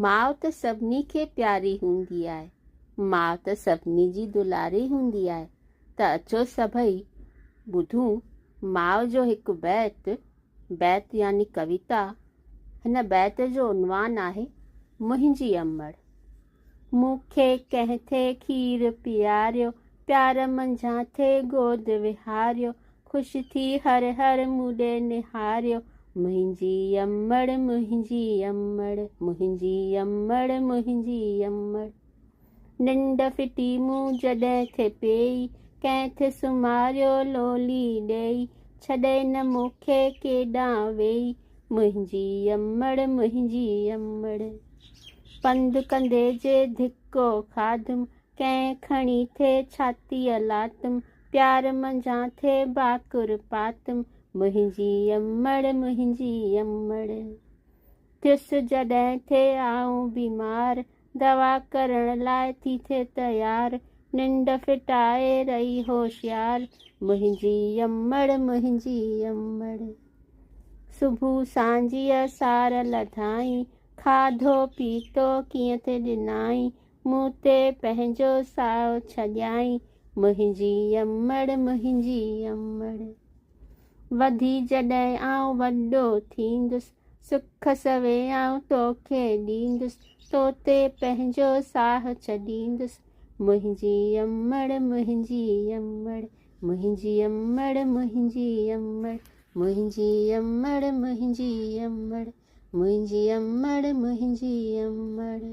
माउ त सभिनी खे प्यारी हूंदी आहे, माउ त सभिनी जी दुलारी हूंदी आहे। त अचो सभई ॿुधूं माउ जो हिकु बैत यानी कविता। हिन बैत जो उनवान आहे मुंहिंजी अमड़। मूंखे कंहिं थे खीर पीआरियो, प्यार मंझां थे गोद विहारियो, ख़ुशि थी हर हर मूॾे निहारियो, मुंहिंजी अमड़ मुंहिंजी अमड़ मुंहिंजी अमड़ मुंहिंजी अमड़। निंड फिटी मूं जॾहिं थे पेई, कंहिं थे सुम्हारियो लोली ॾेई, छॾे न मूंखे केॾां वेई, मुंहिंजी अमड़ मुंहिंजी अमड़। पंधु कंधे जे धिको खाधुमि, कंहिं खणी थे छातीअ लातुमि, प्यार मंझां थे बाकुर पातुमि, मुंहिंजी अमड़ मुंहिंजी अमड़। थियुसि जॾहिं थे आऊं बीमार, दवा करण लाइ थी थे तयार, निंड फिटाए रही होशियार, मुंहिंजी अमड़ मुंहिंजी अमड़। सुबुह सांझीअ सार लधाई, खाधो पीतो कीअं थे ॾिनाई, मूं ते पंहिंजो साहु छॾियाई, मुंहिंजी अमड़ मुंहिंजी अमड़। वधी जॾहिं आऊं वॾो थींदुसि, सुख सवे आऊं तोखे ॾींदुसि, तो ते पंहिंजो साहु छॾींदुसि, मुंहिंजी अमड़ मुंहिंजी अमड़ मुंहिंजी अमड़ मुंहिंजी अमड़ मुंहिंजी अमड़ मुंहिंजी अमड़ मुंहिंजी अमड़ मुंहिंजी अमड़।